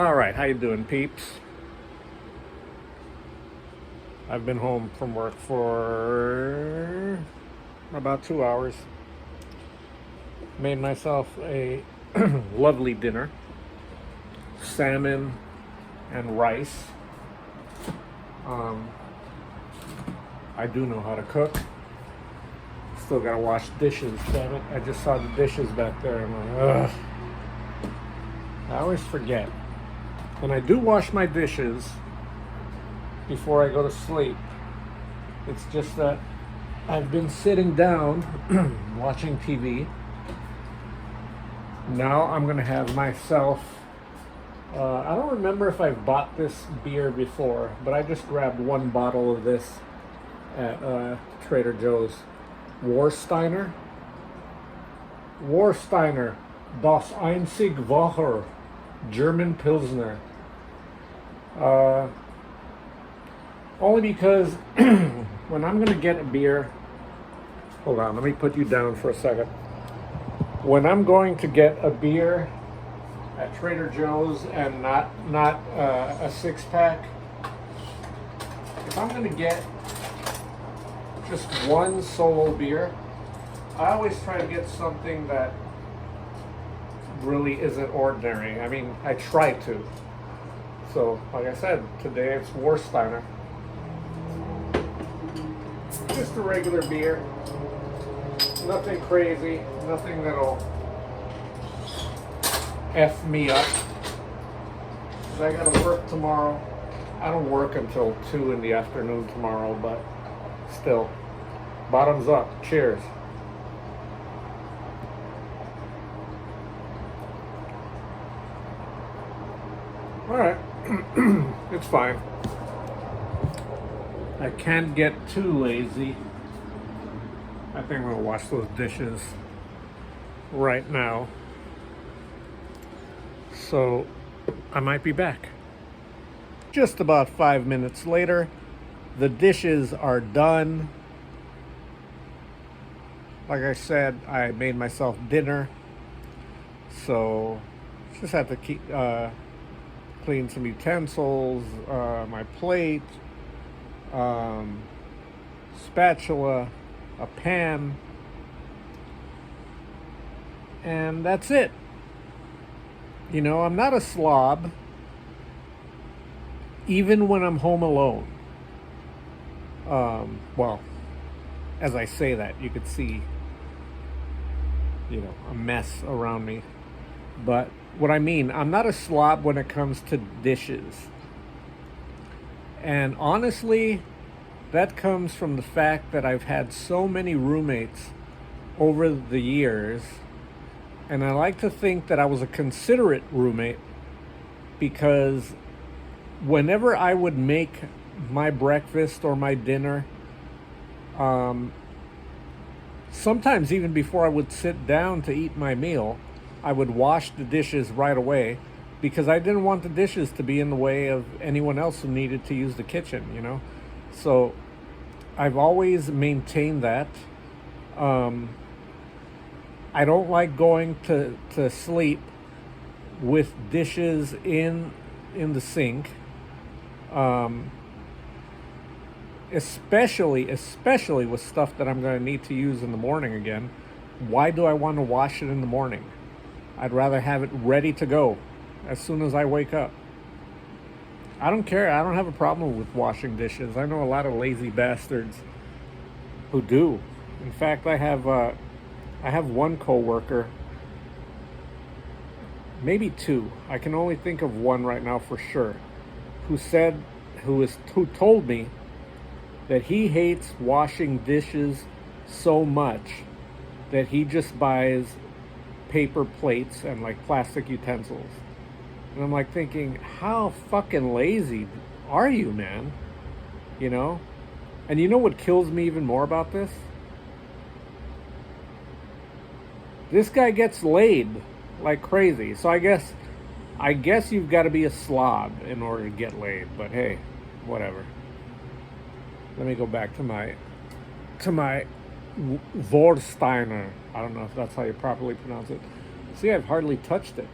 All right, how you doing, peeps? I've been home from work for about 2 hours. Made myself a lovely dinner: salmon and rice. Um, I do know how to cook. Still gotta wash dishes. Damn it! I just saw the dishes back there. I'm like, ugh. I always forget, and I do wash my dishes before I go to sleep. It's just that I've been sitting down watching TV. Now I'm gonna have myself. I don't remember if I've bought this beer before, but I just grabbed one bottle of this at Trader Joe's. Warsteiner. Warsteiner. Das einzig wahre German Pilsner. Only because when I'm gonna get a beer, hold on, let me put you down for a second. When I'm going to get a beer at Trader Joe's and not a 6 pack, if I'm gonna get just one solo beer, I always try to get something that really isn't ordinary. I mean, I try to. So, like I said, today it's Warsteiner. Just a regular beer. Nothing crazy. Nothing that'll F me up. 'Cause I gotta work tomorrow. I don't work until 2 in the afternoon tomorrow, but still. Bottoms up. Cheers. Alright. It's fine. I can't get too lazy. I think I'm gonna wash those dishes right now. So I might be back. Just about 5 minutes later, the dishes are done. Like I said, I made myself dinner. So just have to keep clean some utensils, my plate, spatula, a pan, and that's it. You know, I'm not a slob, even when I'm home alone. Well, as I say that, you could see, a mess around me. But what I mean, I'm not a slob when it comes to dishes. And honestly, that comes from the fact that I've had so many roommates over the years, and I like to think that I was a considerate roommate because whenever I would make my breakfast or my dinner, sometimes even before I would sit down to eat my meal, I would wash the dishes right away because I didn't want the dishes to be in the way of anyone else who needed to use the kitchen. So I've always maintained that. I don't like going to sleep with dishes in the sink. Especially with stuff that I'm going to need to use in the morning again. Why do I want to wash it in the morning? I'd rather have it ready to go as soon as I wake up. I don't care. I don't have a problem with washing dishes. I know a lot of lazy bastards who do. In fact, I have one coworker, maybe two. I can only think of one right now for sure, who told me that he hates washing dishes so much that he just buys paper plates and like plastic utensils. And I'm like thinking, how fucking lazy are you, man? And you know what kills me even more about this? This guy gets laid like crazy. So I guess you've got to be a slob in order to get laid. But hey, whatever. Let me go back to my Vorsteiner. I don't know if that's how you properly pronounce it. See, I've hardly touched it.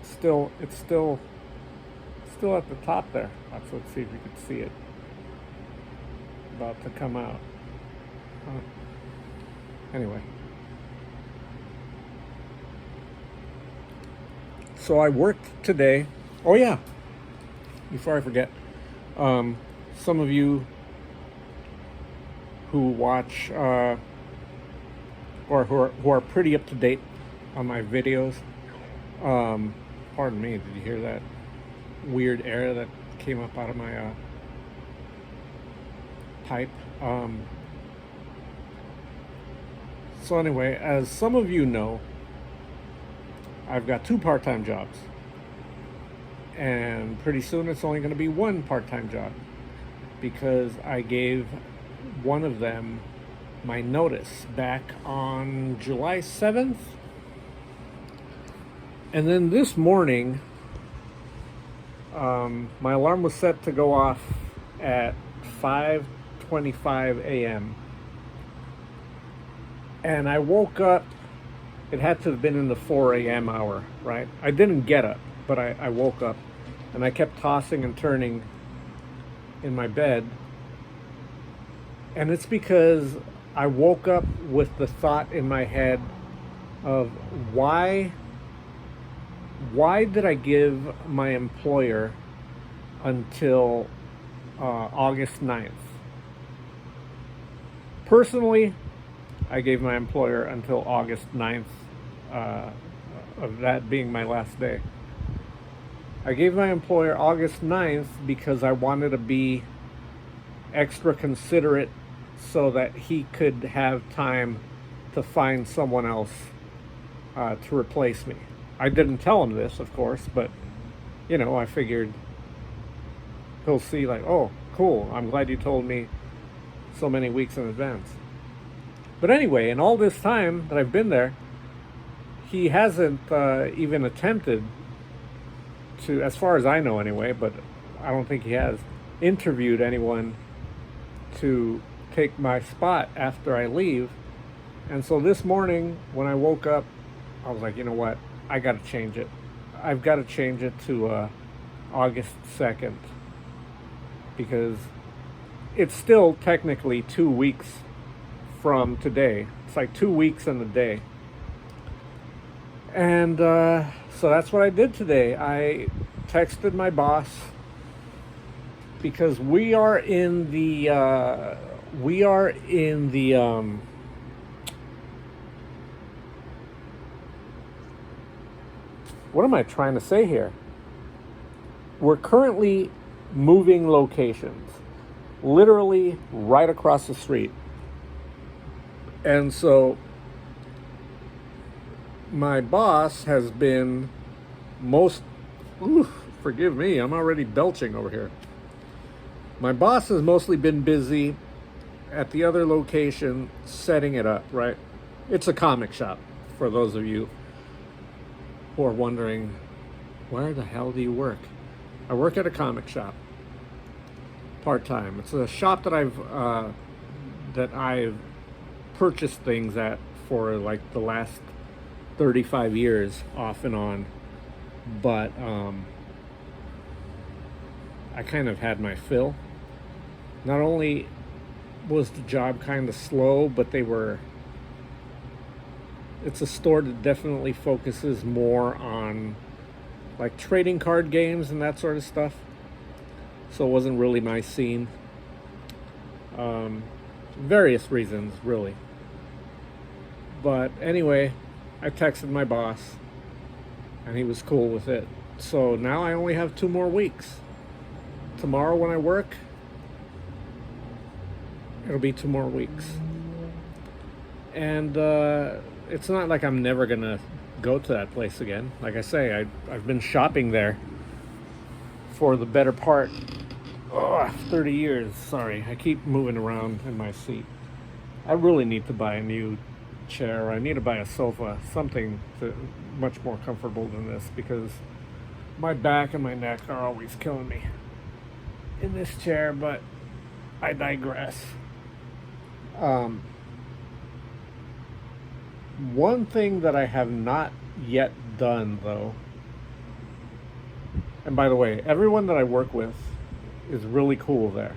It's still still at the top there. Let's see if you can see it. About to come out. Huh. Anyway. So I worked today. Oh yeah, before I forget, some of you who watch or who are pretty up to date on my videos, pardon me, did you hear that weird air that came up out of my pipe? So anyway, as some of you know, I've got 2 part-time jobs, and pretty soon it's only going to be 1 part-time job, because I gave one of them my notice back on July 7th. And then this morning, my alarm was set to go off at 5:25 a.m. And I woke up. It had to have been in the 4 a.m. hour, right? I didn't get up, but I woke up, and I kept tossing and turning in my bed. And it's because I woke up with the thought in my head of why did I give my employer until August 9th? Personally, I gave my employer until August 9th, of that being my last day. I gave my employer August 9th because I wanted to be extra considerate so that he could have time to find someone else to replace me. I didn't tell him this, of course, but, you know, I figured he'll see like, oh, cool, I'm glad you told me so many weeks in advance. But anyway, in all this time that I've been there, he hasn't even attempted to, as far as I know anyway, but I don't think he has interviewed anyone to take my spot after I leave. And so this morning when I woke up, I was like, you know what? I got to change it. I've got to change it to August 2nd, because it's still technically 2 weeks from today. It's like 2 weeks and a day. And so that's what I did today. I texted my boss, because we are in the what am I trying to say here? We're currently moving locations, literally right across the street. And so my boss has been forgive me, I'm already belching over here. My boss has mostly been busy at the other location setting it up, right? It's a comic shop, for those of you who are wondering, where the hell do you work? I work at a comic shop, part-time. It's a shop that I've purchased things at for like the last 35 years, off and on. But I kind of had my fill. Not only was the job kind of slow, but it's a store that definitely focuses more on like trading card games and that sort of stuff. So it wasn't really my scene. Various reasons, really. But anyway, I texted my boss, and he was cool with it. So now I only have 2 more weeks. Tomorrow when I work, it'll be 2 more weeks. And it's not like I'm never gonna go to that place again. Like I say, I've been shopping there for the better part 30 years. Sorry, I keep moving around in my seat. I really need to buy a new chair. I need to buy a sofa, something much more comfortable than this, because my back and my neck are always killing me in this chair. But I digress. One thing that I have not yet done, though, And by the way, everyone that I work with is really cool there.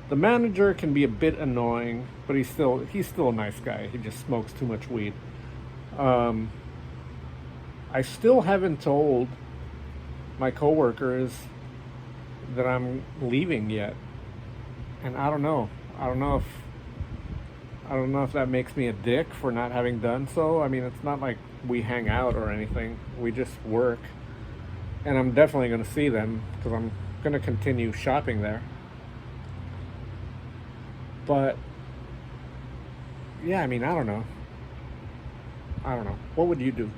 The manager can be a bit annoying, but he's still a nice guy. He just smokes too much weed. Um, I still haven't told my coworkers that I'm leaving yet, and I don't know. I don't know if that makes me a dick for not having done so. I mean, it's not like we hang out or anything. We just work, and I'm definitely going to see them because I'm going to continue shopping there. But yeah, I mean, I don't know. I don't know. What would you do?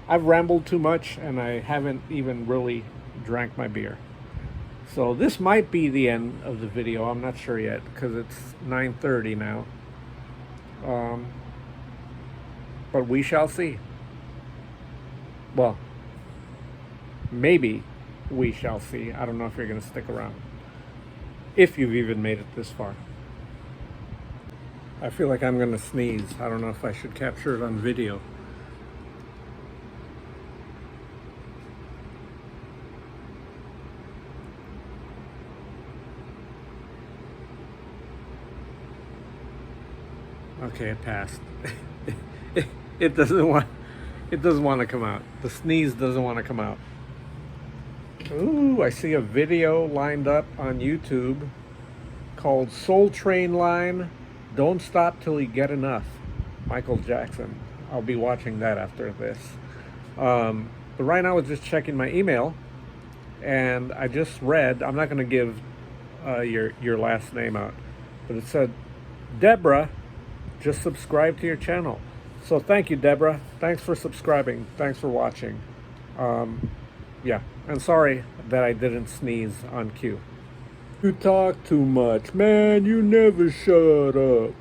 I've rambled too much and I haven't even really drank my beer. So this might be the end of the video. I'm not sure yet because it's 9:30 now. Um, but we shall see. Well, maybe we shall see. I don't know if you're going to stick around. If you've even made it this far. I feel like I'm going to sneeze. I don't know if I should capture it on video. Okay, it passed. It doesn't want to come out. The sneeze doesn't want to come out. Ooh, I see a video lined up on YouTube called Soul Train Line, Don't Stop Till You Get Enough. Michael Jackson. I'll be watching that after this. But right now I was just checking my email and I just read, I'm not going to give your last name out, but it said, Deborah just subscribe to your channel. So thank you, Deborah. Thanks for subscribing. Thanks for watching. Yeah, and sorry that I didn't sneeze on cue. You talk too much, man. You never shut up.